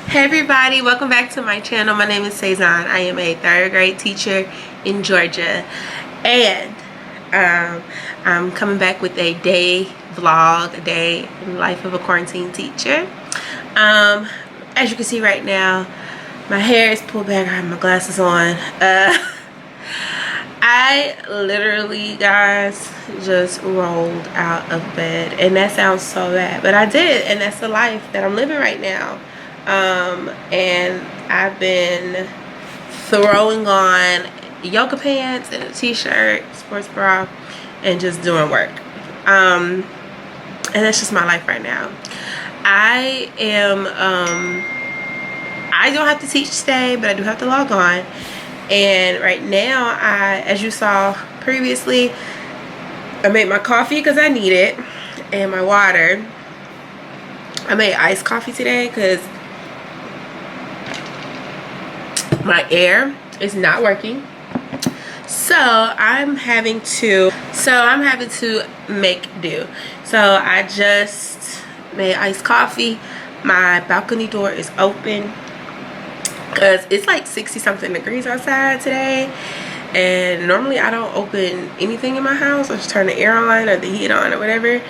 Hey everybody, welcome back to my channel. My name is Cezanne. I am a third grade teacher in Georgia, and I'm coming back with a day vlog, a day in the life of a quarantine teacher. As you can see right now, my hair is pulled back. I have my glasses on. I literally, guys, just rolled out of bed, and that sounds so bad, but I did, and that's the life that I'm living right now. And I've been throwing on yoga pants and a t-shirt, sports bra, and just doing work. And that's just my life right now. I don't have to teach today, but I do have to log on. And right now, as you saw previously, I made my coffee because I need it, and my water. I made iced coffee today because my air is not working, so I'm having to make do. So I just made iced coffee. My balcony door is open because it's like 60 something degrees outside today, and normally I don't open anything in my house. I just turn the air on or the heat on or whatever.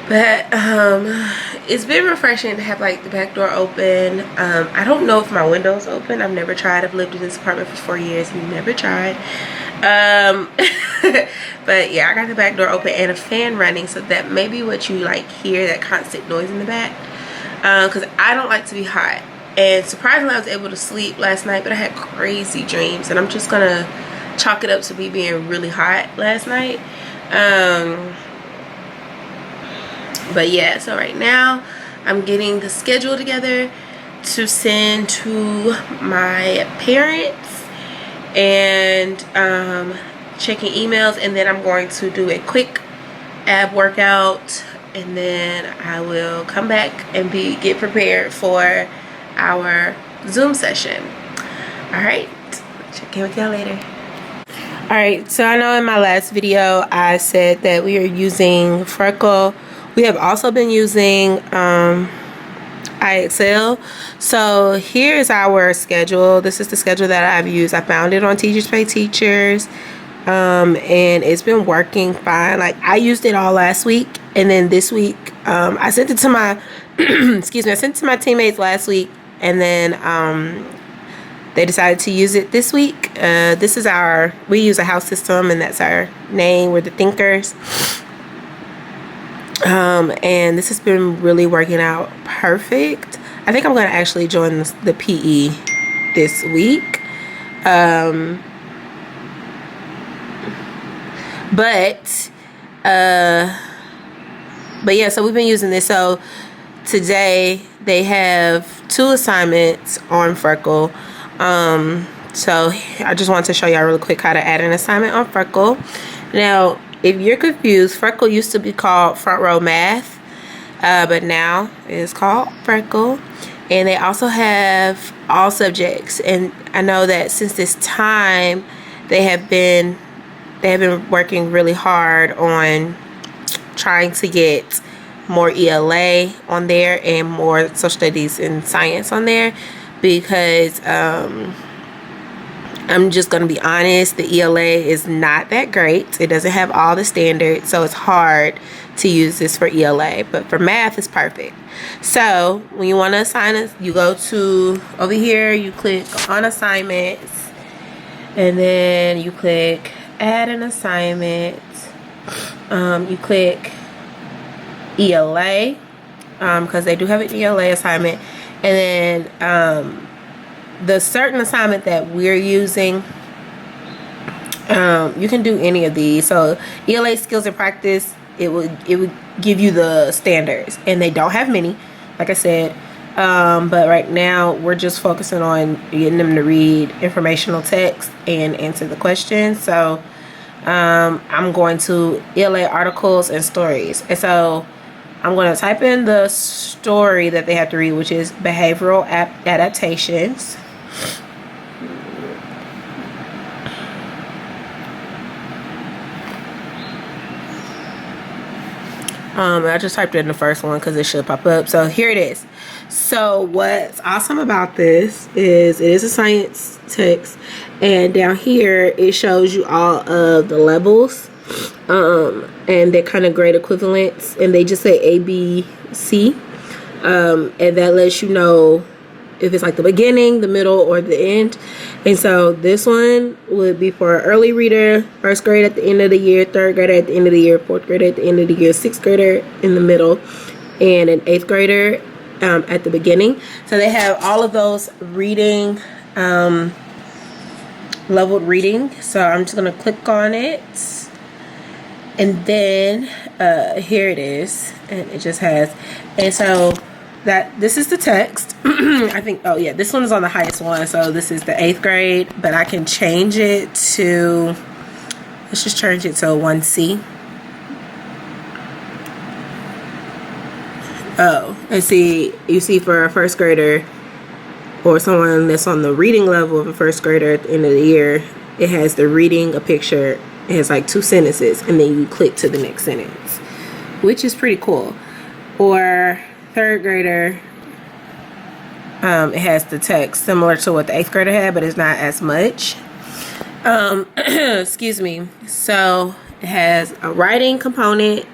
But it's been refreshing to have like the back door open. I don't know if my window's open. I've never tried. I've lived in this apartment for 4 years and never tried. But yeah, I got the back door open and a fan running, so that may be what you like hear, that constant noise in the back, because I don't like to be hot. And surprisingly, I was able to sleep last night, but I had crazy dreams, and I'm just gonna chalk it up to me being really hot last night. But yeah, so right now I'm getting the schedule together to send to my parents, and checking emails, and then I'm going to do a quick ab workout, and then I will come back and get prepared for our Zoom session. All right, check in with y'all later. All right, so I know in my last video I said that we are using Freckle. We have also been using IXL. So here's our schedule. This is the schedule that I've used. I found it on Teachers Pay Teachers, and it's been working fine. Like, I used it all last week, and then this week I sent it to my excuse me, I sent it to my teammates last week, and then they decided to use it this week. This is we use a house system, and that's our name. We're the Thinkers. And this has been really working out perfect. I think I'm going to actually join the PE this week. But yeah, so we've been using this. So today they have 2 assignments on Freckle. So I just wanted to show y'all really quick how to add an assignment on Freckle. Now, if you're confused, Freckle used to be called Front Row Math, but now it is called Freckle. And they also have all subjects. And I know that since this time, they have been working really hard on trying to get more ELA on there and more social studies and science on there, because I'm just going to be honest, the ELA is not that great. It doesn't have all the standards, so it's hard to use this for ELA. But for math, it's perfect. So when you want to assign it, you go to over here, you click on assignments, and then you click add an assignment. You click ELA, because they do have an ELA assignment, and then the certain assignment that we're using, you can do any of these. So ELA skills and practice, it would give you the standards, and they don't have many, like I said. But right now we're just focusing on getting them to read informational text and answer the questions. So I'm going to ELA articles and stories, and so I'm going to type in the story that they have to read, which is behavioral adaptations. I just typed in the first one because it should pop up. So here it is. So what's awesome about this is it is a science text, and down here it shows you all of the levels, and their kind of grade equivalents, and they just say A, B, C, and that lets you know if it's like the beginning, the middle, or the end. And so this one would be for an early reader, first grade at the end of the year, third grader at the end of the year, fourth grader at the end of the year, sixth grader in the middle, and an eighth grader at the beginning. So they have all of those reading, leveled reading. So I'm just gonna click on it, and then here it is, and it just has, and so that this is the text. I think, oh yeah, this one's on the highest one, so this is the 8th grade, but I can change it to, let's just change it to a 1C. Oh, and see, you see for a first grader or someone that's on the reading level of a first grader at the end of the year, it has the reading, a picture, it has like 2 sentences, and then you click to the next sentence, which is pretty cool. Or third grader, it has the text similar to what the 8th grader had, but it's not as much. Excuse me. So it has a writing component,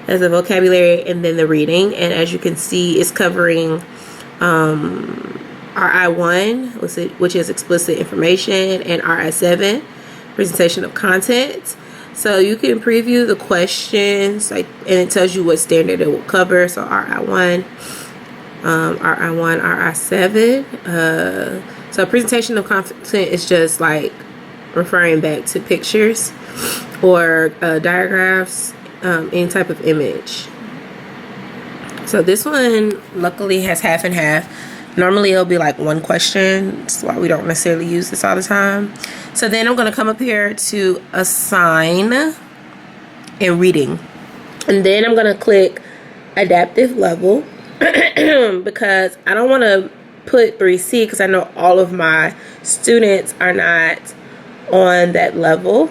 has a vocabulary, and then the reading. And as you can see, it's covering RI1, which is explicit information, and RI7, presentation of content. So you can preview the questions, and it tells you what standard it will cover. So RI1, RI7. So presentation of content is just like referring back to pictures or diagraphs, any type of image. So this one luckily has half and half. Normally it'll be like one question. That's why we don't necessarily use this all the time. So then I'm going to come up here to assign and reading. And then I'm going to click adaptive level because I don't want to put 3C because I know all of my students are not on that level.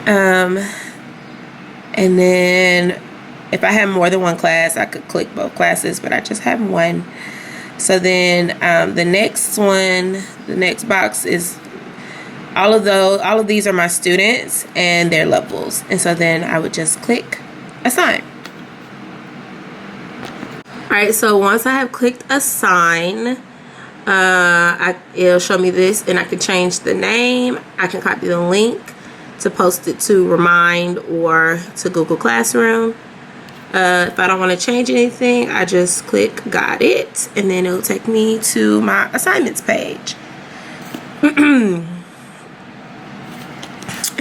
And then if I have more than one class, I could click both classes, but I just have one. So then the next box is all of these are my students and their levels. And so then I would just click assign. All right, so once I have clicked assign, it'll show me this, and I can change the name. I can copy the link to post it to Remind or to Google Classroom. If I don't want to change anything, I just click got it, and then it'll take me to my assignments page. And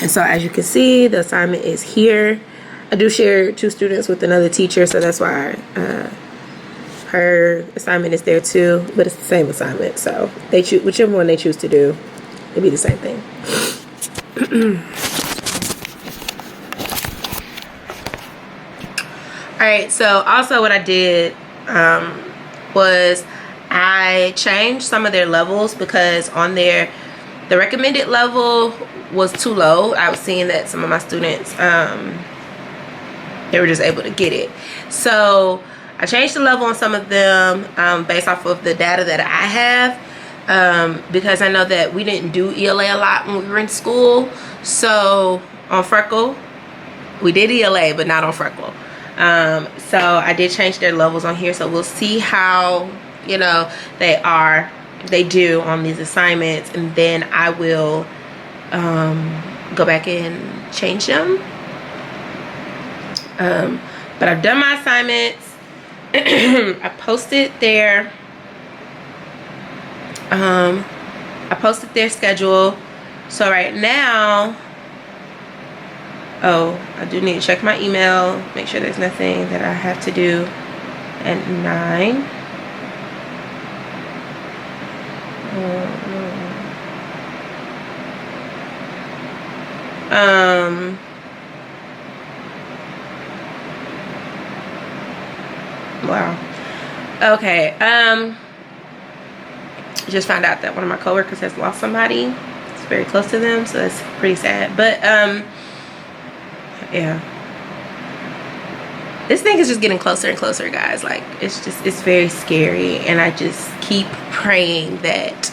so as you can see, the assignment is here. I do share 2 students with another teacher, so that's why her assignment is there too, but it's the same assignment, so they choose whichever one they choose to do, it'll be the same thing. Alright, so also what I did was I changed some of their levels because on there the recommended level was too low. I was seeing that some of my students they were just able to get it. So I changed the level on some of them based off of the data that I have, because I know that we didn't do ELA a lot when we were in school. So on Freckle, we did ELA, but not on Freckle. So I did change their levels on here, so we'll see how, you know, they do on these assignments, and then I will go back and change them. But I've done my assignments. I posted their schedule. So right now, I do need to check my email, make sure there's nothing that I have to do at 9. Wow. Okay. Just found out that one of my coworkers has lost somebody. It's very close to them, so that's pretty sad. But yeah. this thing is just getting closer and closer, guys. Like, it's very scary, and I just keep praying that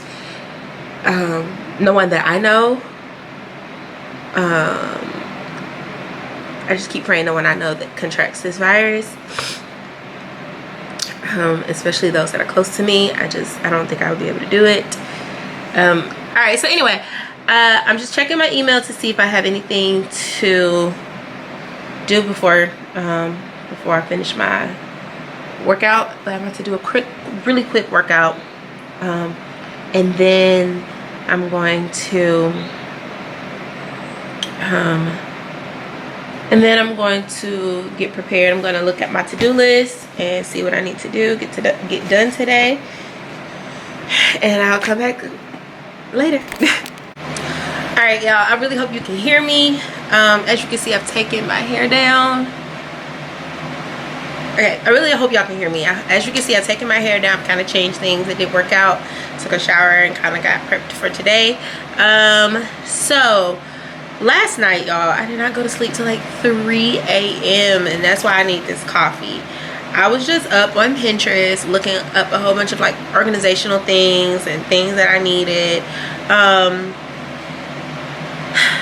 no one that I know, I just keep praying no one I know that contracts this virus, especially those that are close to me. I don't think I would be able to do it. All right, so anyway, I'm just checking my email to see if I have anything to do before I finish my workout. But I'm about to do a really quick workout, and then I'm going to get prepared. I'm going to look at my to-do list and see what I need to do, get done today, and I'll come back later. All right, y'all, I really hope you can hear me. As you can see, I've taken my hair down. Okay, I really hope y'all can hear me. As you can see, I've taken my hair down, kind of changed things. I did work out, took a shower, and kind of got prepped for today. So last night, y'all, I did not go to sleep till like 3 a.m. and that's why I need this coffee. I was just up on Pinterest looking up a whole bunch of like organizational things and things that I needed.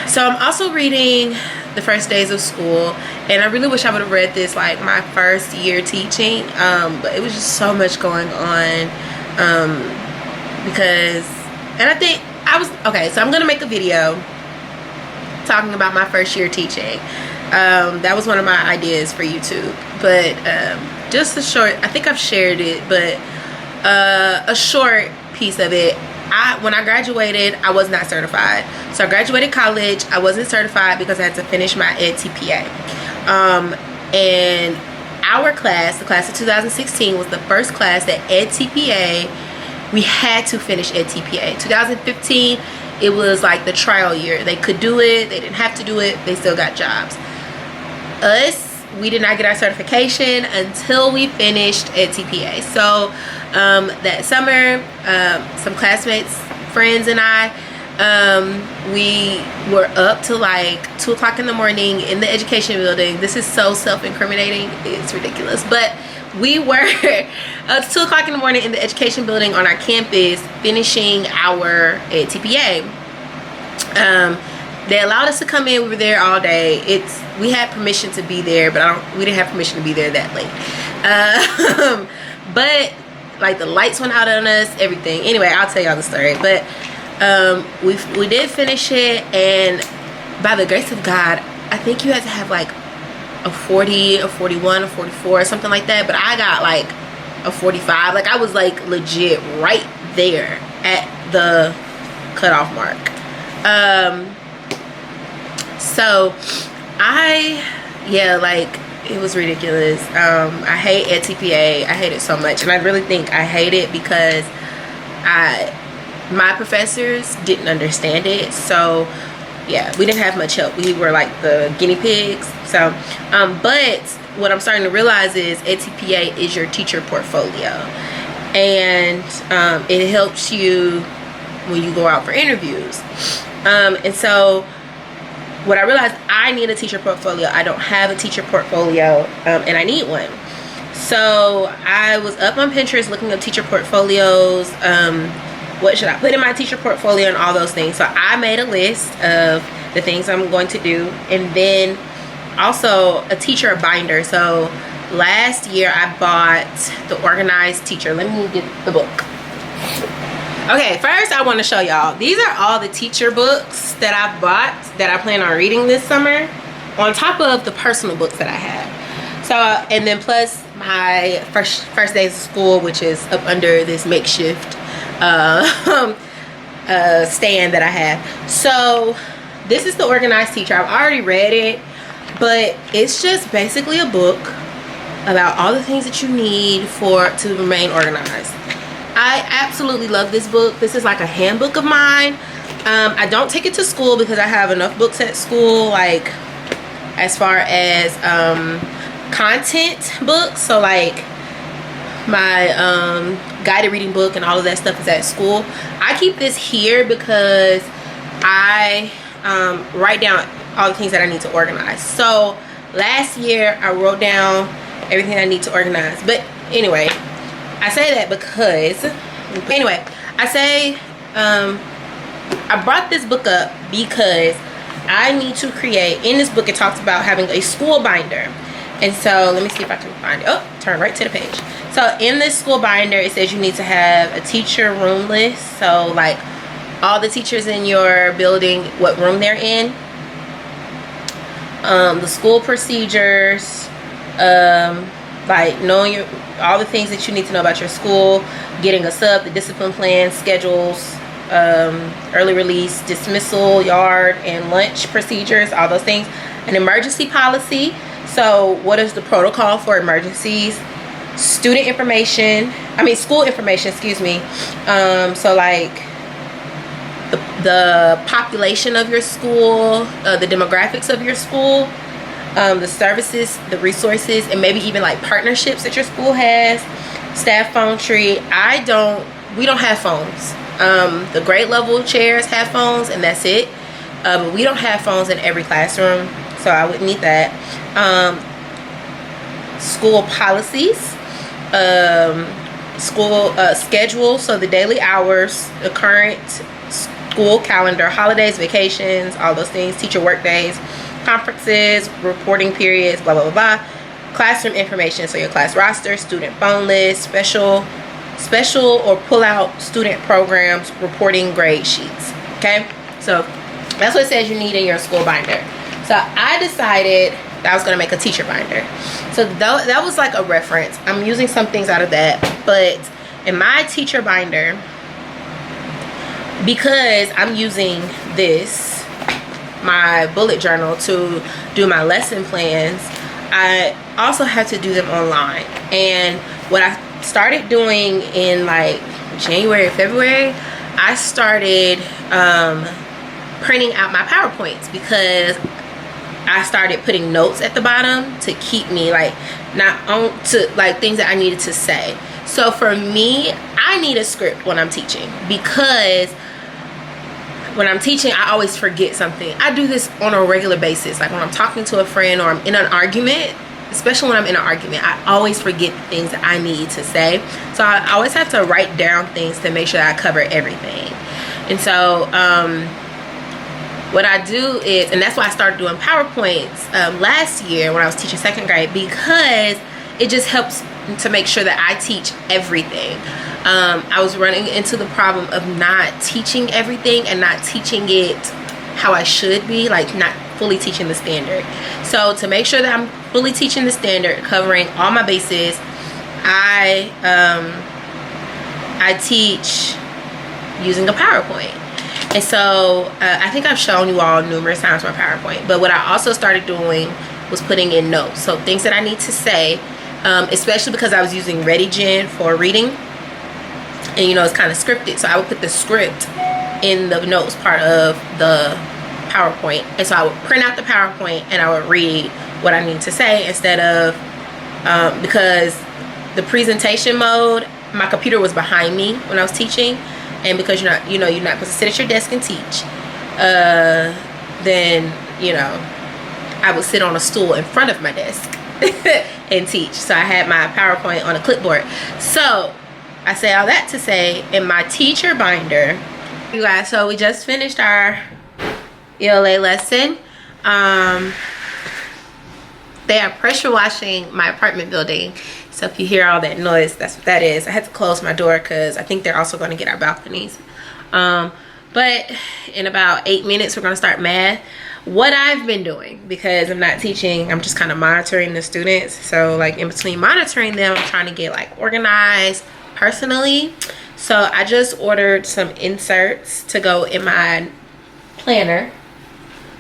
So I'm also reading The First Days of School, and I really wish I would have read this like my first year teaching, but it was just so much going on, and I think so I'm gonna make a video talking about my first year teaching. That was one of my ideas for YouTube, but just a short, I think I've shared it, but a short piece of it. When I graduated, I was not certified. So I graduated college. I wasn't certified because I had to finish my EdTPA. And our class, the class of 2016, was the first class that EdTPA, we had to finish EdTPA. 2015, it was like the trial year. They could do it. They didn't have to do it. They still got jobs. Us, we did not get our certification until we finished EdTPA. So that summer, some classmates, friends, and I, we were up to like 2 o'clock in the morning in the education building. This is so self-incriminating, it's ridiculous, but we were up to 2 o'clock in the morning in the education building on our campus finishing our EdTPA. They allowed us to come in. We were there all day. We had permission to be there, but we didn't have permission to be there that late. But like the lights went out on us, everything. Anyway, I'll tell y'all the story. But we did finish it, and by the grace of God, I think you had to have like a 40, a 41, a 44, something like that. But I got like a 45. Like I was like legit right there at the cutoff mark. So like it was ridiculous. I hate EdTPA. I hate it so much, and I really think I hate it because my professors didn't understand it. So yeah, we didn't have much help. We were like the guinea pigs. So but what I'm starting to realize is EdTPA is your teacher portfolio, and it helps you when you go out for interviews. And so what I realized, I need a teacher portfolio. I don't have a teacher portfolio, and I need one. So I was up on Pinterest looking up teacher portfolios. What should I put in my teacher portfolio and all those things. So I made a list of the things I'm going to do, and then also a teacher binder. So last year I bought the Organized Teacher. Let me get the book. Okay, first I want to show y'all, these are all the teacher books that I bought that I plan on reading this summer, on top of the personal books that I have. So and then plus my first days of school, which is up under this makeshift stand that I have. So this is the Organized Teacher. I've already read it, but it's just basically a book about all the things that you need to remain organized. I absolutely love this book. This is like a handbook of mine. I don't take it to school because I have enough books at school, like as far as content books. So like my guided reading book and all of that stuff is at school. I keep this here because I write down all the things that I need to organize. So last year I wrote down everything I need to organize. But anyway, I say that because, anyway, I say, I brought this book up because I need to create, in this book it talks about having a school binder. And so let me see if I can find it. Oh, turn right to the page. So in this school binder, it says you need to have a teacher room list. So like all the teachers in your building, what room they're in, the school procedures, like knowing all the things that you need to know about your school, getting a sub, the discipline plan, schedules, early release, dismissal, yard, and lunch procedures, all those things. An emergency policy. So what is the protocol for emergencies? Student information, school information, excuse me. So like the population of your school, the demographics of your school, the services, the resources, and maybe even like partnerships that your school has. Staff phone tree. We don't have phones. The grade level chairs have phones, and that's it. But we don't have phones in every classroom, so I wouldn't need that. School policies, school schedule, so the daily hours, the current school calendar, holidays, vacations, all those things, teacher work days, conferences, reporting periods, blah blah blah blah. Classroom information, so your class roster, student phone list, special or pull out student programs, reporting grade sheets. Okay, so that's what it says you need in your school binder. So I decided that I was going to make a teacher binder. So that was like a reference. I'm using some things out of that, but in my teacher binder, because I'm using this, my bullet journal, to do my lesson plans, I also have to do them online. And what I started doing in like January, February, I started printing out my PowerPoints, because I started putting notes at the bottom to keep me like not on to like things that I needed to say. So for me, I need a script when I'm teaching, because when I'm teaching, I always forget something. I do this on a regular basis. Like when I'm talking to a friend or I'm in an argument, especially when I'm in an argument, I always forget the things that I need to say. So I always have to write down things to make sure that I cover everything. And so what I do is, and that's why I started doing PowerPoints last year when I was teaching second grade, because it just helps to make sure that I teach everything. I was running into the problem of not teaching everything and not teaching it how I should be, like not fully teaching the standard. So to make sure that I'm fully teaching the standard, covering all my bases, I teach using a PowerPoint. And so I think I've shown you all numerous times my PowerPoint, but what I also started doing was putting in notes. So things that I need to say, especially because I was using ReadyGen for reading, and you know it's kind of scripted, so I would put the script in the notes part of the PowerPoint. And so I would print out the PowerPoint and I would read what I need to say, instead of because the presentation mode, my computer was behind me when I was teaching, and because you're not supposed to sit at your desk and teach, then I would sit on a stool in front of my desk and teach. So I had my PowerPoint on a clipboard. So I say all that to say, in my teacher binder, you guys, so we just finished our ELA lesson. They are pressure washing my apartment building. So if you hear all that noise, that's what that is. I had to close my door because I think they're also going to get our balconies. But in about 8 minutes, we're going to start math. What I've been doing, because I'm not teaching, I'm just kind of monitoring the students. So like in between monitoring them, I'm trying to get like organized personally. So I just ordered some inserts to go in my planner.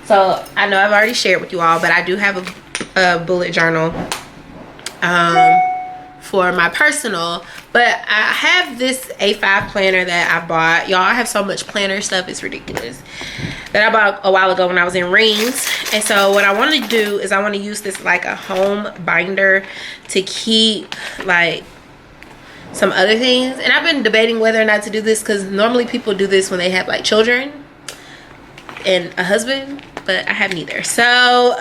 So I know I've already shared with you all, but I do have a bullet journal for my personal, but I have this A5 planner that I bought. Y'all, I have so much planner stuff, it's ridiculous, that I bought a while ago when I was in Rings. And so what I want to do is I want to use this like a home binder to keep like some other things. And I've been debating whether or not to do this, because normally people do this when they have like children and a husband, but but I have neither. So,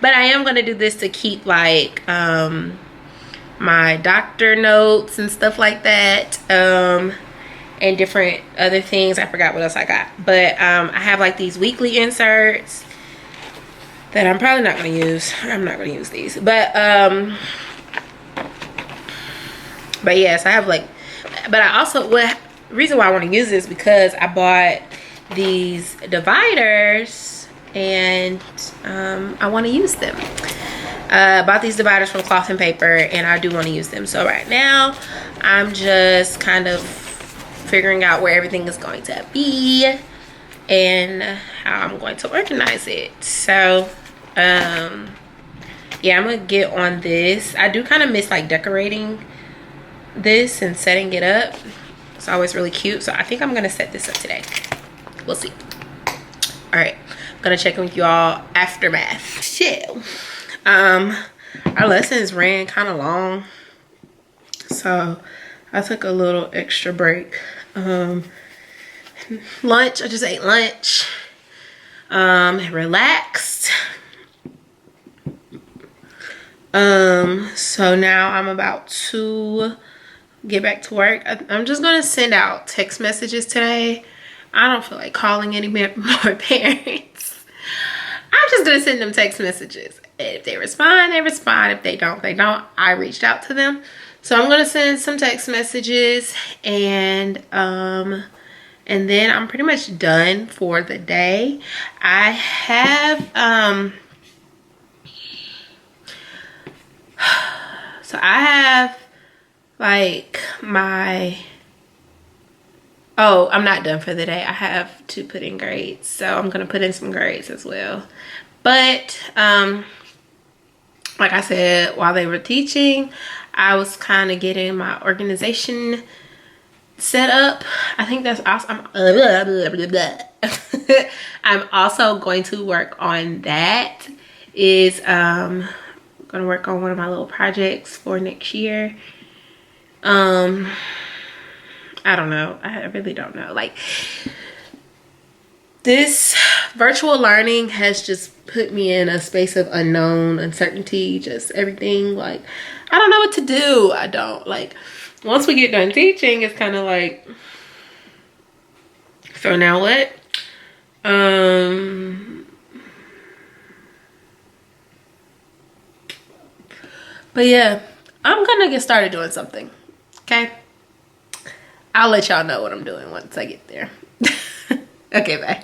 but I am going to do this to keep like my doctor notes and stuff like that, and different other things. I forgot what else I got, but I have like these weekly inserts that I'm probably not going to use. I'm not going to use these, but yes, I have like, but I also, reason why I want to use this because I bought these dividers and I want to use them. Bought these dividers from Cloth and Paper, and I do want to use them. So right now I'm just kind of figuring out where everything is going to be and how I'm going to organize it. So yeah, I'm gonna get on this. I do kind of miss like decorating this and setting it up. It's always really cute, so I think I'm gonna set this up today. We'll see. All right, I'm gonna check in with you all aftermath. Shit. Our lessons ran kind of long, so I took a little extra break. Lunch, I just ate lunch, and relaxed. So now I'm about to get back to work. I'm just gonna send out text messages today. I don't feel like calling any more parents. I'm just gonna send them text messages. If they respond, they respond. If they don't, they don't. I reached out to them. So I'm gonna send some text messages, and then I'm pretty much done for the day. I have so I have like my, oh, I'm not done for the day. I have to put in grades, so I'm gonna put in some grades as well. But like I said, while they were teaching, I was kind of getting my organization set up. I think that's awesome. I'm also going to work on that. Is gonna work on one of my little projects for next year. I don't know. I really don't know. Like, this virtual learning has just put me in a space of unknown, uncertainty, just everything. Like, I don't know what to do. I don't, like, once we get done teaching, it's kind of like, so now what? But yeah, I'm gonna get started doing something. Okay, I'll let y'all know what I'm doing once I get there. Okay, bye.